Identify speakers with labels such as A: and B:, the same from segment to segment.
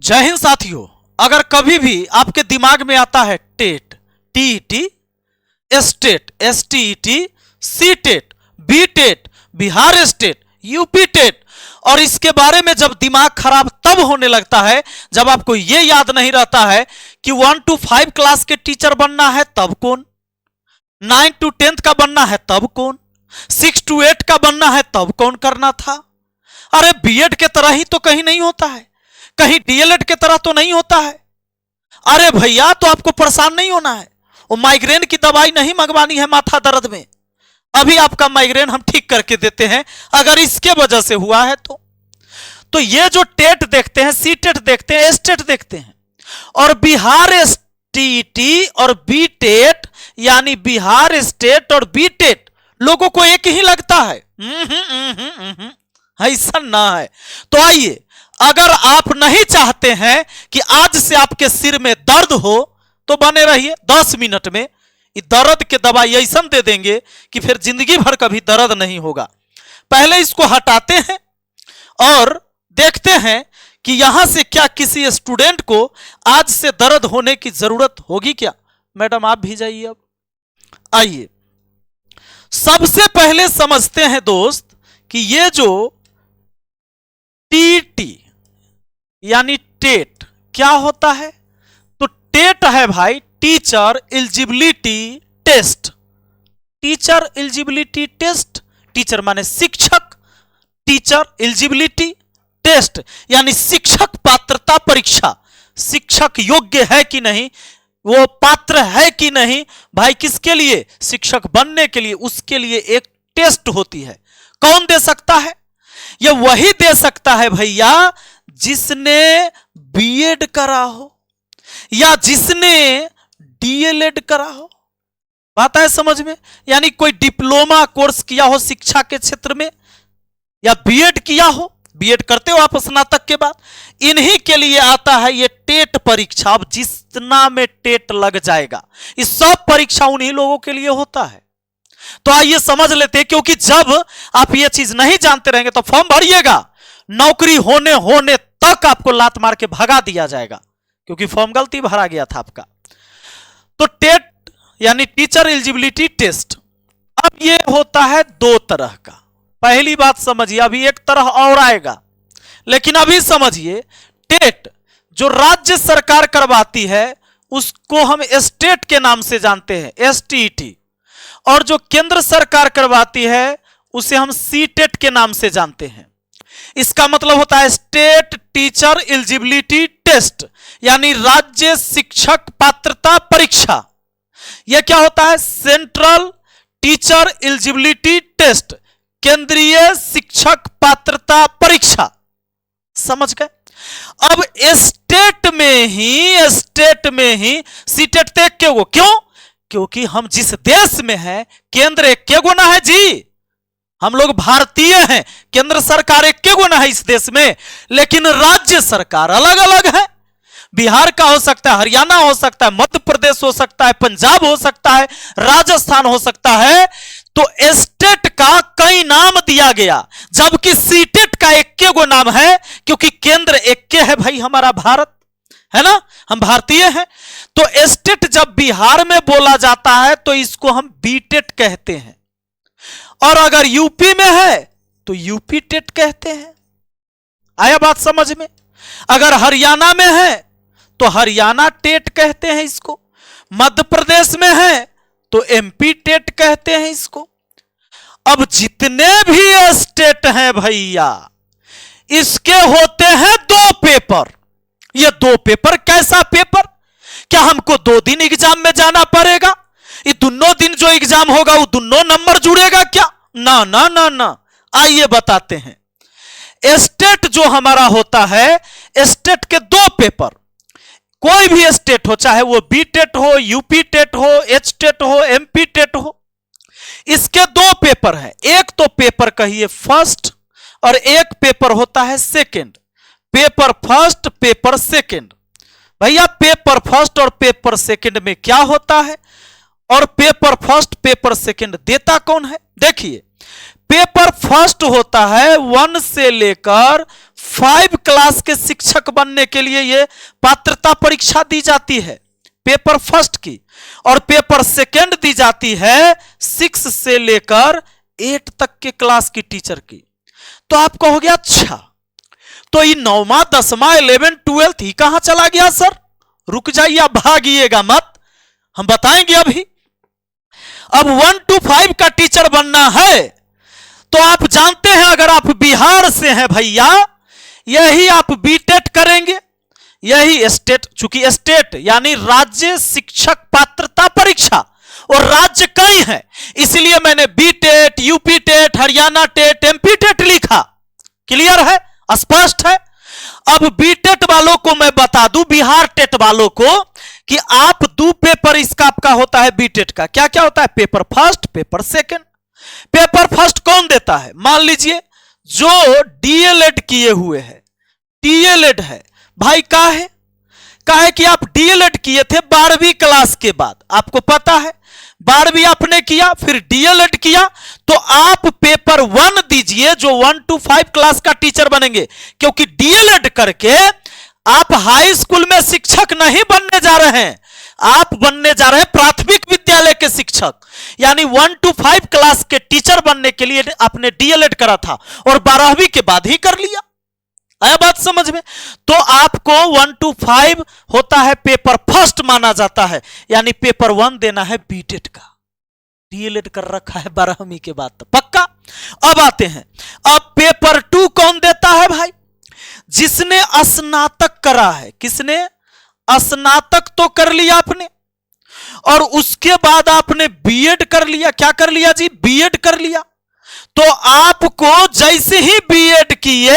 A: जय हिंद साथियों। अगर कभी भी आपके दिमाग में आता है TET, TET, STET, STET, CTET, BTET, Bihar State, UP TET, और इसके बारे में जब दिमाग खराब तब होने लगता है जब आपको यह याद नहीं रहता है कि 1 to 5 क्लास के टीचर बनना है तब कौन, 9 to 10 का बनना है तब कौन, 6 to 8 का बनना है तब कौन करना था। अरे बीएड के तरह ही तो कहीं नहीं होता है, कहीं डीएलएड के तरह तो नहीं होता है। अरे भैया, तो आपको परेशान नहीं होना है, वो माइग्रेन की दवाई नहीं मंगवानी है माथा दर्द में। अभी आपका माइग्रेन हम ठीक करके देते हैं अगर इसके वजह से हुआ है तो ये जो टेट देखते हैं, सीटेट देखते हैं, एस्टेट देखते हैं, और बिहार एसटीटी और बीटेट यानी बिहार स्टेट और बीटेट लोगों को एक ही लगता है। ऐसा ना है। तो आइए, अगर आप नहीं चाहते हैं कि आज से आपके सिर में दर्द हो तो बने रहिए। 10 मिनट में दर्द के दवाई ऐसा दे देंगे कि फिर जिंदगी भर कभी दर्द नहीं होगा। पहले इसको हटाते हैं और देखते हैं कि यहां से क्या किसी स्टूडेंट को आज से दर्द होने की जरूरत होगी क्या। मैडम आप भी जाइए। अब आइए, सबसे पहले समझते हैं दोस्त कि ये जो टीटी यानी टेट क्या होता है। तो टेट है भाई teacher eligibility test. Teacher eligibility test, teacher माने शिक्षक, टीचर एलिजिबिलिटी टेस्ट यानी शिक्षक पात्रता परीक्षा। शिक्षक योग्य है कि नहीं, वो पात्र है कि नहीं भाई, किसके लिए, शिक्षक बनने के लिए। उसके लिए एक टेस्ट होती है। कौन दे सकता है? ये वही दे सकता है भैया जिसने बीएड करा हो या जिसने डीएलएड करा हो। बात है समझ में? यानी कोई डिप्लोमा कोर्स किया हो शिक्षा के क्षेत्र में या बीएड किया हो। बीएड करते हो आप स्नातक के बाद, इन्हीं के लिए आता है ये टेट परीक्षा। अब जितना में टेट लग जाएगा, इस सब परीक्षा उन्हीं लोगों के लिए होता है। तो आइए समझ लेते हैं, क्योंकि जब आप ये चीज नहीं जानते रहेंगे तो फॉर्म भरिएगा, नौकरी होने तक आपको लात मार के भगा दिया जाएगा, क्योंकि फॉर्म गलती भरा गया था आपका। तो टेट यानी टीचर एलिजिबिलिटी टेस्ट, अब ये होता है 2 तरह का। पहली बात समझिए, अभी एक तरह और आएगा, लेकिन अभी समझिए टेट जो राज्य सरकार करवाती है उसको हम स्टेट के नाम से जानते हैं, एसटीईटी, और जो केंद्र सरकार करवाती है उसे हम सीटेट के नाम से जानते हैं। इसका मतलब होता है स्टेट टीचर एलिजिबिलिटी टेस्ट यानी राज्य शिक्षक पात्रता परीक्षा। यह क्या होता है? सेंट्रल टीचर एलिजिबिलिटी टेस्ट, केंद्रीय शिक्षक पात्रता परीक्षा। समझ गए? अब स्टेट में ही सीटेट तो एक गो। क्यों? क्योंकि हम जिस देश में हैं केंद्र एक गो ना है जी, हम लोग भारतीय हैं, केंद्र सरकार एक गो ना है इस देश में, लेकिन राज्य सरकार अलग अलग है। बिहार का हो सकता है, हरियाणा हो सकता है, मध्य प्रदेश हो सकता है, पंजाब हो सकता है, राजस्थान हो सकता है। तो स्टेट का कई नाम दिया गया, जबकि सीटेट का एक गो नाम है, क्योंकि केंद्र एक है भाई, हमारा भारत है ना, हम भारतीय हैं। तो स्टेट जब बिहार में बोला जाता है तो इसको हम बीटेट कहते हैं, और अगर यूपी में है तो यूपी टेट कहते हैं। आया बात समझ में? अगर हरियाणा में है तो हरियाणा टेट कहते हैं इसको, मध्य प्रदेश में है तो एमपी टेट कहते हैं इसको। अब जितने भी स्टेट हैं भैया, इसके होते हैं 2 पेपर। ये 2 पेपर कैसा पेपर? क्या हमको 2 दिन एग्जाम में जाना पड़ेगा? ये दोनों दिन जो एग्जाम होगा वो दोनों नंबर जुड़ेगा क्या? ना ना ना ना। आइए बताते हैं। स्टेट जो हमारा होता है, स्टेट के 2 पेपर, कोई भी स्टेट हो, चाहे वो बी टेट हो, यूपी टेट हो, एच टेट हो, एमपी टेट हो, इसके 2 पेपर हैं। एक तो पेपर कहिए फर्स्ट और एक पेपर होता है second. Paper first, paper second. भैया पेपर फर्स्ट और पेपर सेकंड में क्या होता है, और पेपर फर्स्ट पेपर सेकंड देता कौन है? देखिए, पेपर फर्स्ट होता है 1 से लेकर 5 क्लास के शिक्षक बनने के लिए ये पात्रता परीक्षा दी जाती है पेपर फर्स्ट की, और पेपर सेकंड दी जाती है 6 से लेकर 8 तक के क्लास की टीचर की। तो आप कहोगे अच्छा, तो ये 9वां 10वां 11 12 ही कहां चला गया सर? रुक जाइए, आप भागिएगा मत, हम बताएंगे अभी। अब 1 to 5 का टीचर बनना है तो आप जानते हैं, अगर आप बिहार से हैं भैया, यही आप बीटेट करेंगे, यही स्टेट, चूंकि स्टेट यानी राज्य शिक्षक पात्रता परीक्षा, और राज्य कई है इसलिए मैंने BTET, UP TET, Haryana TET, MP TET लिखा। क्लियर है, स्पष्ट है। अब बीटेट वालों को मैं बता दूं, बिहार टेट वालों को, कि आप 2 पेपर इसका आपका होता है बीटेट का। क्या क्या होता है? Paper first, paper second. Paper first कौन देता है? मान लीजिए जो डीएलएड किए हुए हैं, डीएलएड है भाई, का है कि आप डीएलएड किए थे 12वीं क्लास के बाद, आपको पता है 12वीं आपने किया, फिर डीएलएड किया, तो आप पेपर 1 दीजिए जो 1 to 5 क्लास का टीचर बनेंगे, क्योंकि डीएलएड करके आप हाई स्कूल में शिक्षक नहीं बनने जा रहे हैं, आप बनने जा रहे हैं प्राथमिक विद्यालय के शिक्षक। यानी 1 to 5 क्लास के टीचर बनने के लिए आपने डीएलएड करा था और 12वीं के बाद ही कर लिया। आया बात समझ में? तो आपको 1 to 5 होता है पेपर फर्स्ट माना जाता है, यानी पेपर 1 देना है बीटेट का। डीएलएड कर रखा है 12वीं के बाद, तो पक्का। अब आते हैं, अब पेपर 2 कौन देता है भाई? जिसने स्नातक करा है। किसने? स्नातक तो कर लिया आपने, और उसके बाद आपने बीएड कर लिया। क्या कर लिया जी? बीएड कर लिया। तो आपको जैसे ही बीएड किए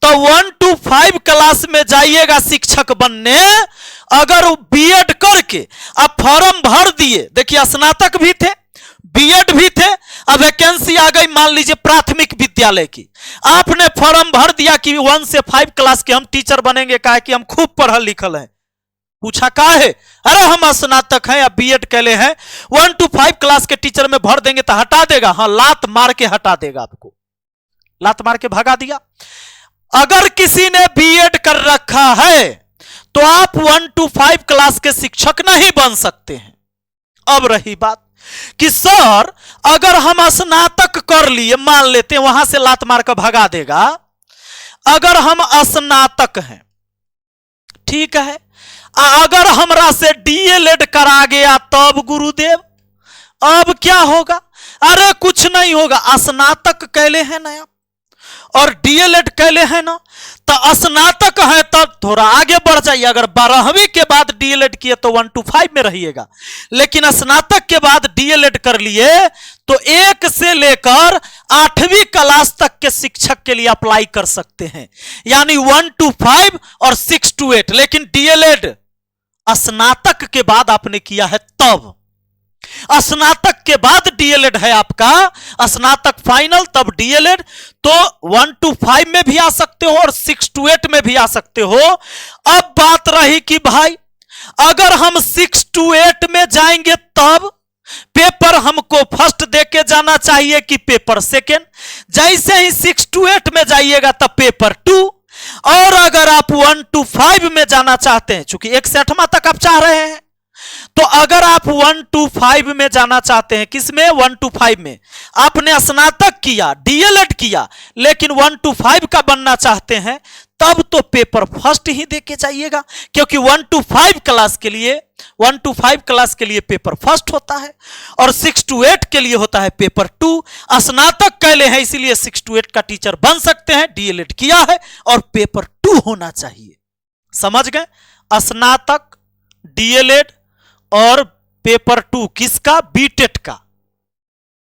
A: तो 1 to 5 क्लास में जाइएगा शिक्षक बनने। अगर बीएड करके आप फॉर्म भर दिए, देखिए स्नातक भी थे, बीएड भी थे, अब वैकेंसी आ गई मान लीजिए प्राथमिक विद्यालय की, आपने फॉर्म भर दिया कि 1 से 5 क्लास के हम टीचर बनेंगे, कहा कि हम खूब पढ़ल लिखल हैं। पूछा का है? अरे हम स्नातक हैं या बीएड कैले हैं, 1 to 5 क्लास के टीचर में भर देंगे तो हटा देगा? हाँ, लात मार के हटा देगा आपको, लात मार के भगा दिया। अगर किसी ने बीएड कर रखा है तो आप 1 to 5 क्लास के शिक्षक नहीं बन सकते हैं। अब रही बात कि सर अगर हम स्नातक कर लिए, मान लेते हैं वहां से लात मार कर भगा देगा, अगर हम स्नातक हैं, ठीक है, अगर हमरा से डीएलएड करा गया तब गुरुदेव अब क्या होगा? अरे कुछ नहीं होगा, स्नातक कैले हैं ना और डीएलएड कैले हैं ना, तो स्नातक है तब थोड़ा आगे बढ़ जाइए। अगर 12वीं के बाद डीएलएड किए तो 1 to 5 में रहिएगा, लेकिन स्नातक के बाद डीएलएड कर लिए तो 1 से लेकर 8वीं क्लास तक के शिक्षक के लिए अप्लाई कर सकते हैं, यानी 1 to 5 और 6 to 8। लेकिन डीएलएड स्नातक के बाद आपने किया है तब, स्नातक के बाद डीएलएड है आपका, स्नातक फाइनल तब डीएलएड, तो 1 to 5 में भी आ सकते हो और 6 to 8 में भी आ सकते हो। अब बात रही कि भाई अगर हम 6 to 8 में जाएंगे तब पेपर हमको फर्स्ट देके जाना चाहिए कि पेपर सेकेंड? जैसे ही 6 to 8 में जाइएगा तब पेपर 2, और अगर आप 1 to 5 में जाना चाहते हैं, चूंकि 1 से 8वां तक आप चाह रहे हैं, तो अगर आप 1 to 5 में जाना चाहते हैं, किसमें? 1 to 5 में। आपने स्नातक किया, डीएलएड किया, लेकिन 1 to 5 का बनना चाहते हैं, तब तो पेपर फर्स्ट ही देके जाइएगा, क्योंकि 1 to 5 क्लास के लिए 1 to 5 क्लास के लिए पेपर फर्स्ट होता है और 6 to 8 के लिए होता है पेपर 2। स्नातक कैले हैं इसलिए 6 to 8 का टीचर बन सकते हैं, डीएलएड किया है और पेपर 2 होना चाहिए। समझ गए? स्नातक, डीएलएड और पेपर 2 किसका? बीटेट का,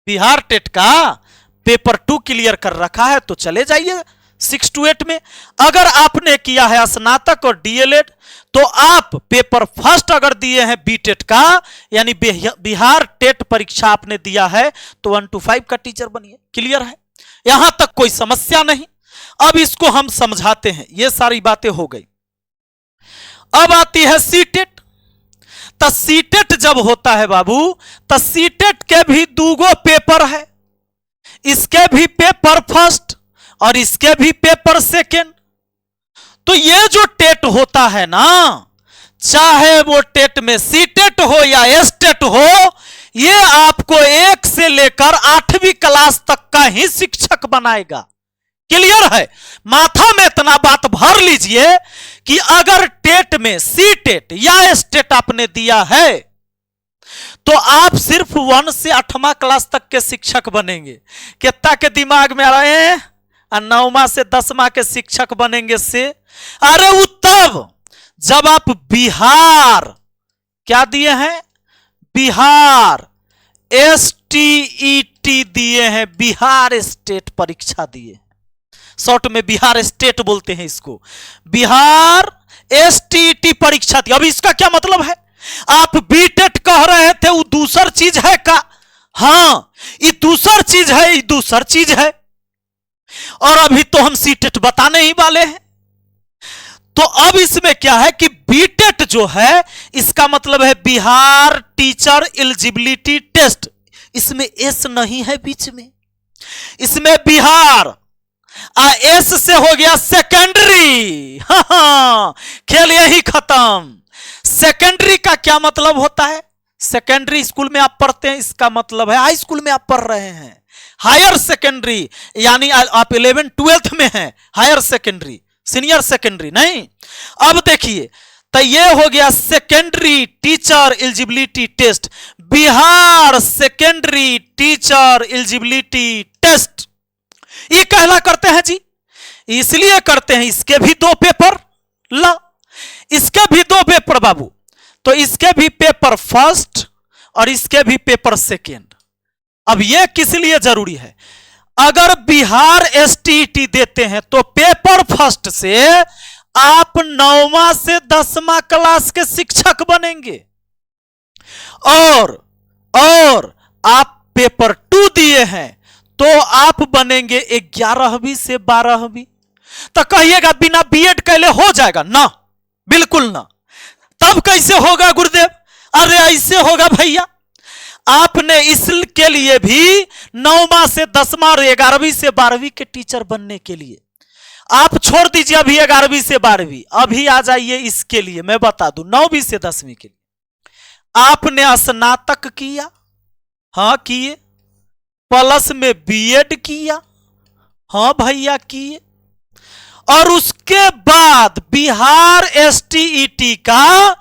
A: बिहार टेट का पेपर 2 क्लियर कर रखा है तो चले जाइए 6 to 8 में। अगर आपने किया है स्नातक और डीएलएड तो आप पेपर फर्स्ट अगर दिए हैं बीटेट का, यानी बिहार टेट परीक्षा आपने दिया है, तो 1 to 5 का टीचर बनिए। क्लियर है? यहां तक कोई समस्या नहीं। अब इसको हम समझाते हैं, ये सारी बातें हो गई। अब आती है सीटेट। तो सीटेट जब होता है बाबू, तो सीटेट के भी 2 पेपर है, इसके भी पेपर फर्स्ट और इसके भी पेपर सेकेंड। तो ये जो टेट होता है ना, चाहे वो टेट में सी टेट हो या एस टेट हो, ये आपको 1 से लेकर 8वीं क्लास तक का ही शिक्षक बनाएगा। क्लियर है? माथा में इतना बात भर लीजिए कि अगर टेट में सी टेट या एस टेट आपने दिया है तो आप सिर्फ 1 से 8वां क्लास तक के शिक्षक बनेंगे। कितना के दिमाग में आ रहे हैं? 9वां से 10वां के शिक्षक बनेंगे से। अरे वो तब जब आप बिहार क्या दिए हैं? बिहार STET दिए हैं, बिहार स्टेट परीक्षा दिए, शॉर्ट में बिहार स्टेट बोलते हैं इसको, बिहार STET परीक्षा दी। अब इसका क्या मतलब है? आप बीटेट कह रहे थे, वो दूसर चीज है का? हाँ, ये दूसर चीज है, ये दूसर चीज है। और अभी तो हम सीटेट बताने ही वाले हैं। तो अब इसमें क्या है कि बीटेट जो है इसका मतलब है बिहार टीचर एलिजिबिलिटी टेस्ट। इसमें एस नहीं है बीच में, इसमें बिहार एस से हो गया सेकेंडरी। हाँ, खेल यही खत्म। सेकेंडरी का क्या मतलब होता है? सेकेंडरी स्कूल में आप पढ़ते हैं, इसका मतलब है हाई स्कूल में आप पढ़ रहे हैं। हायर सेकेंडरी यानी आप 11 12th में हैं, हायर सेकेंडरी, सीनियर सेकेंडरी नहीं। अब देखिए, तो ये हो गया secondary teacher eligibility test, Bihar secondary teacher eligibility test. ये कहला करते हैं जी, इसलिए करते हैं इसके भी 2 पेपर ला, इसके भी 2 पेपर बाबू। तो इसके भी पेपर फर्स्ट और इसके भी पेपर सेकेंड। अब ये किस लिए जरूरी है? अगर बिहार STET देते हैं तो पेपर फर्स्ट से आप 9वां से 10वां क्लास के शिक्षक बनेंगे, और आप पेपर 2 दिए हैं तो आप बनेंगे 11वीं से 12वीं। तो कहिएगा बिना बीएड कैले हो जाएगा? ना, बिल्कुल ना। तब कैसे होगा गुरुदेव? अरे ऐसे होगा भैया, आपने इसके लिए भी 9वां से 10वां और 11वीं से 12वीं के टीचर बनने के लिए आप छोड़ दीजिए अभी 11वीं से 12वीं, अभी आ जाइए इसके लिए मैं बता दूं 9वीं से 10वीं के लिए आपने स्नातक किया, हाँ किए, प्लस में बीएड किया, हाँ भैया किए, और उसके बाद बिहार STET का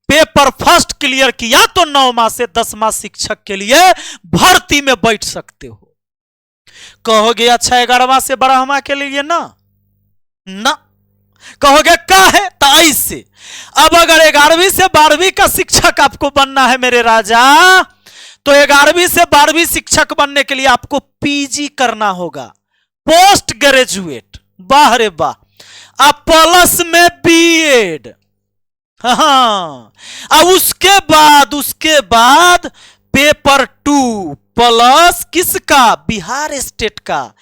A: पेपर फर्स्ट क्लियर किया तो 9वां से 10वां शिक्षक के लिए भर्ती में बैठ सकते हो। कहोगे अच्छा 11वां से 12वां के लिए ना, कहोगे का है? तो ऐसे अब अगर 11वीं से 12वीं का शिक्षक आपको बनना है मेरे राजा, तो 11वीं से 12वीं शिक्षक बनने के लिए आपको PG करना होगा, पोस्ट ग्रेजुएट। वाह रे वाह। अब प्लस में बीएड, हाँ। अब उसके बाद पेपर 2 प्लस किसका? बिहार स्टेट का,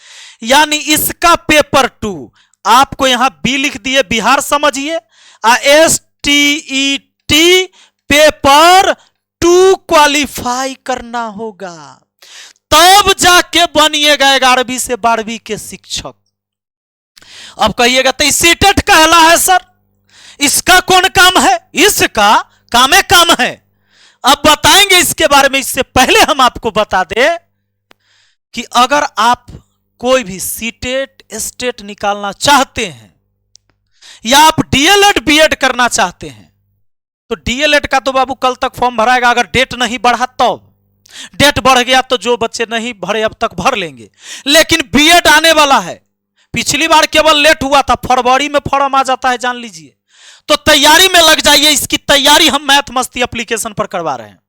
A: यानी इसका पेपर 2 आपको यहां बी लिख दिए, बिहार समझिए, STET पेपर 2 क्वालिफाई करना होगा, तब जाके बनिएगा 11वीं से 12वीं के शिक्षक। अब कहिएगा तो सीटेट कहला है सर, इसका कौन काम है? इसका काम है। अब बताएंगे इसके बारे में। इससे पहले हम आपको बता दें कि अगर आप कोई भी सीटेट स्टेट निकालना चाहते हैं या आप डीएलएड बीएड करना चाहते हैं, तो डीएलएड का तो बाबू कल तक फॉर्म भराएगा, अगर डेट नहीं बढ़ा तो। डेट बढ़ गया तो जो बच्चे नहीं भरे अब तक भर लेंगे, लेकिन बीएड आने वाला है। पिछली बार केवल लेट हुआ था, फरवरी में फॉर्म आ जाता है, जान लीजिए। तो तैयारी में लग जाइए। इसकी तैयारी हम मैथ मस्ती एप्लीकेशन पर करवा रहे हैं।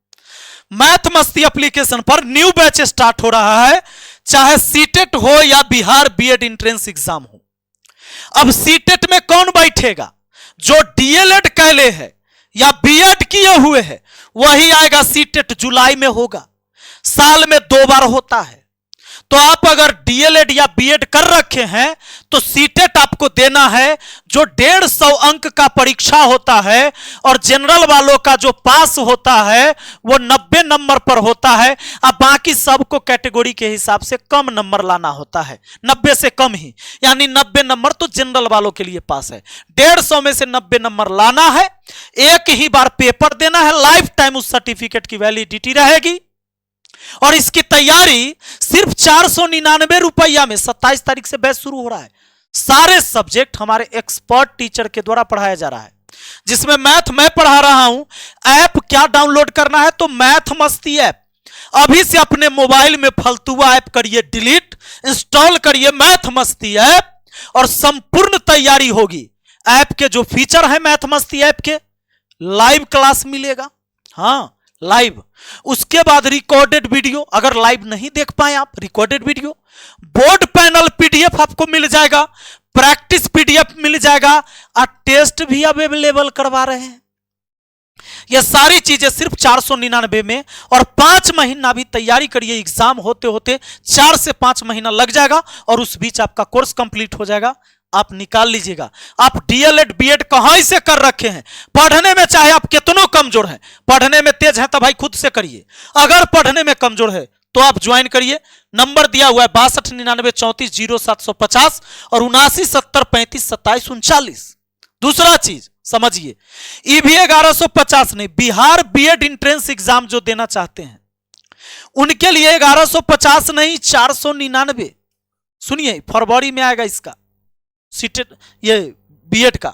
A: मैथ मस्ती एप्लीकेशन पर न्यू बैच स्टार्ट हो रहा है, चाहे सीटेट हो या बिहार बीएड एंट्रेंस एग्जाम हो। अब सीटेट में कौन बैठेगा? जो डीएलएड कैले है या बीएड किए हुए है वही आएगा। सीटेट जुलाई में होगा, साल में 2 बार होता है। तो आप अगर डीएलएड या बीएड कर रखे हैं तो सीटेट आपको देना है, जो 150 अंक का परीक्षा होता है, और जनरल वालों का जो पास होता है वो 90 नंबर पर होता है। अब बाकी सबको कैटेगरी के हिसाब से कम नंबर लाना होता है, 90 से कम ही, यानी 90 नंबर तो जनरल वालों के लिए पास है। 150 में से 90 नंबर लाना है, एक ही बार पेपर देना है, लाइफ टाइम उस सर्टिफिकेट की वैलिडिटी रहेगी। और इसकी तैयारी सिर्फ 499 रुपया में 27 तारीख से बैच शुरू हो रहा है। सारे सब्जेक्ट हमारे एक्सपर्ट टीचर के द्वारा पढ़ाया जा रहा है, जिसमें मैथ मैं पढ़ा रहा हूं। ऐप क्या डाउनलोड करना है? तो मैथ मस्ती ऐप अभी से अपने मोबाइल में फालतुआ ऐप करिए डिलीट, इंस्टॉल करिए मैथ मस्ती ऐप, और संपूर्ण तैयारी होगी। ऐप के जो फीचर है मैथ मस्ती ऐप के, लाइव क्लास मिलेगा, हाँ लाइव, उसके बाद रिकॉर्डेड वीडियो, अगर लाइव नहीं देख पाए आप recorded video, board panel PDF आपको मिल जाएगा, प्रैक्टिस पीडीएफ मिल जाएगा, और टेस्ट भी अवेलेबल करवा रहे हैं। ये सारी चीजें सिर्फ 499 में, और 5 महीना भी तैयारी करिए। एग्जाम होते होते 4 से 5 महीना लग जाएगा, और उस बीच आपका कोर्स कंप्लीट हो जाएगा। आप निकाल लीजिएगा। आप डीएलएड बीएड कहां से कर रखे हैं, पढ़ने में चाहे आप कितनों कमजोर हैं, पढ़ने में तेज हैं तो भाई खुद से करिए, अगर पढ़ने में कमजोर है तो आप ज्वाइन करिए। नंबर दिया हुआ है 6299340750 और 7970352739। दूसरा चीज समझिए, ईवी 1150 नहीं, बिहार बीएड इंट्रेंस एग्जाम जो देना चाहते हैं उनके लिए 1150 नहीं 499। सुनिए फरवरी में आएगा इसका सीटेट, ये बीएड का।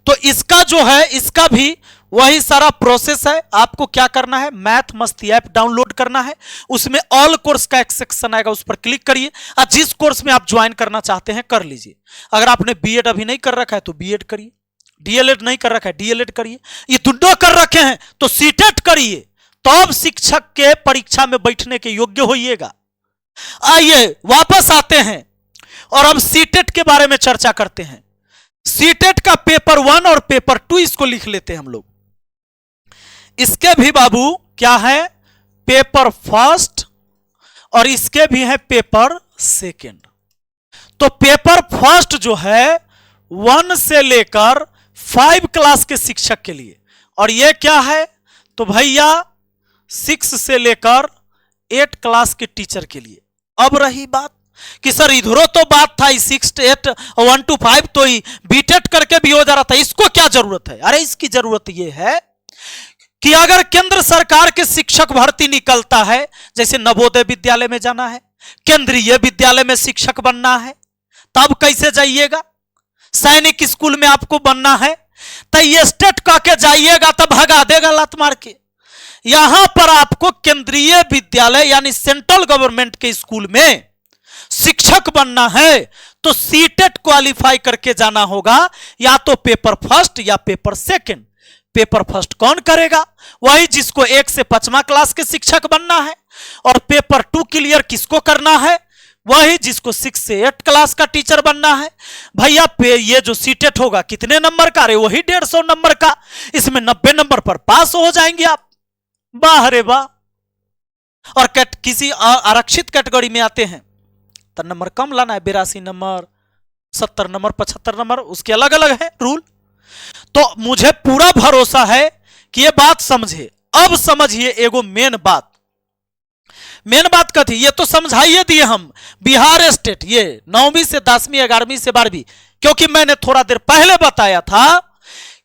A: तो इसका जो है, इसका भी वही सारा प्रोसेस है। आपको क्या करना है, मैथ मस्ती ऐप डाउनलोड करना है, उसमें ऑल कोर्स का एक सेक्शन आएगा, उस पर क्लिक करिए, और जिस कोर्स में आप ज्वाइन करना चाहते हैं कर लीजिए। अगर आपने बीएड अभी नहीं कर रखा है तो बीएड करिए, डीएलएड नहीं कर रखा है डीएलएड करिए, ये दोनों कर रखे हैं तो सीटेट करिए, तो अब शिक्षक के परीक्षा में बैठने के योग्य होइएगा। आइए वापस आते हैं और अब सीटेट के बारे में चर्चा करते हैं। सीटेट का पेपर 1 और पेपर 2 इसको लिख लेते हैं हम लोग। इसके भी बाबू क्या है, पेपर फर्स्ट, और इसके भी है पेपर सेकंड। तो पेपर फर्स्ट जो है 1 से लेकर 5 क्लास के शिक्षक के लिए, और ये क्या है तो भैया 6 से लेकर 8 क्लास के टीचर के लिए। अब रही बात कि सर इधरों तो बात था 6 to 8 1 to 5 तो ही बीटेट करके भी हो जा रहा था, इसको क्या जरूरत है? अरे इसकी जरूरत यह है कि अगर केंद्र सरकार के शिक्षक भर्ती निकलता है, जैसे नवोदय विद्यालय में जाना है, केंद्रीय विद्यालय में शिक्षक बनना है, तब कैसे जाइएगा? सैनिक स्कूल में आपको बनना है तो ये स्टेट कह के जाइएगा तो भगा देगा लात मार के। यहां पर आपको केंद्रीय विद्यालय यानी सेंट्रल गवर्नमेंट के स्कूल में शिक्षक बनना है तो सीटेट क्वालिफाई करके जाना होगा, या तो पेपर फर्स्ट या पेपर सेकंड। पेपर फर्स्ट कौन करेगा? वही जिसको 1 से 5वां क्लास के शिक्षक बनना है। और पेपर 2 क्लियर किसको करना है? वही जिसको 6 से 8 क्लास का टीचर बनना है। भैया ये जो सीटेट होगा कितने नंबर का? अरे वही 150 नंबर का। इसमें 90 नंबर पर पास हो जाएंगे आप। वाह रे वाह। और किसी आरक्षित कैटेगरी में आते हैं तो नंबर कम लाना है, 82 नंबर, 70 नंबर, 75 नंबर, उसके अलग अलग है रूल। तो मुझे पूरा भरोसा है कि ये बात समझे। अब समझिए एगो मेन बात कथी, ये तो समझाइए दिए हम बिहार स्टेट, ये 9वीं से 10वीं 11वीं से 12वीं, क्योंकि मैंने थोड़ा देर पहले बताया था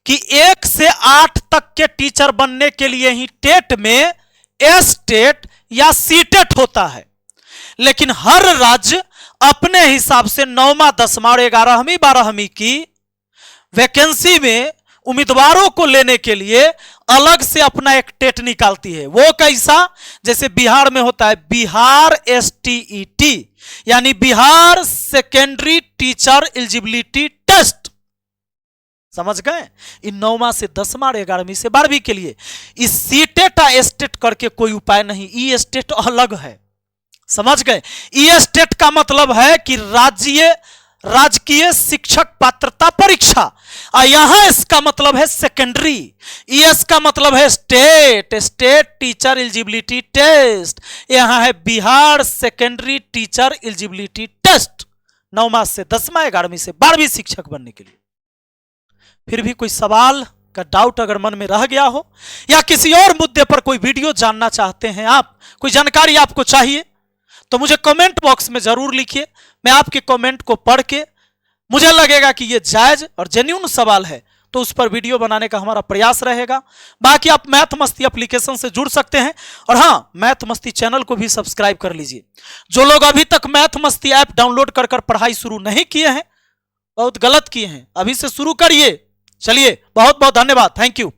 A: कि 1 से 8 तक के टीचर बनने के लिए ही टेट में एस्टेट या सीटेट होता है। लेकिन हर राज्य अपने हिसाब से 9वां 10वां और 11वीं 12वीं की वैकेंसी में उम्मीदवारों को लेने के लिए अलग से अपना एक टेट निकालती है। वो कैसा? जैसे बिहार में होता है बिहार STET यानी Bihar secondary teacher eligibility test. समझ गए? इन 9वां से 10वां और 11वीं से 12वीं के लिए इस सीटेट या एस्टेट करके कोई उपाय नहीं, ई एस्टेट अलग है। समझ गए? ई एस्टेट का मतलब है कि राजकीय शिक्षक पात्रता परीक्षा और यहां इसका मतलब है सेकेंडरी, ईएस का मतलब है state, state teacher eligibility test. यहां है Bihar secondary teacher eligibility test, 9वीं से 10वीं, 11वीं से 12वीं शिक्षक बनने के लिए। फिर भी कोई सवाल का डाउट अगर मन में रह गया हो, या किसी और मुद्दे पर कोई वीडियो जानना चाहते हैं आप, कोई जानकारी आपको चाहिए, तो मुझे कमेंट बॉक्स में जरूर लिखिए। मैं आपके कमेंट को पढ़ के मुझे लगेगा कि ये जायज और जेन्युइन सवाल है तो उस पर वीडियो बनाने का हमारा प्रयास रहेगा। बाकी आप मैथ मस्ती एप्लीकेशन से जुड़ सकते हैं, और हाँ, मैथ मस्ती चैनल को भी सब्सक्राइब कर लीजिए। जो लोग अभी तक मैथ मस्ती ऐप डाउनलोड कर पढ़ाई शुरू नहीं किए हैं, बहुत गलत किए हैं, अभी से शुरू करिए। चलिए, बहुत बहुत धन्यवाद, थैंक यू।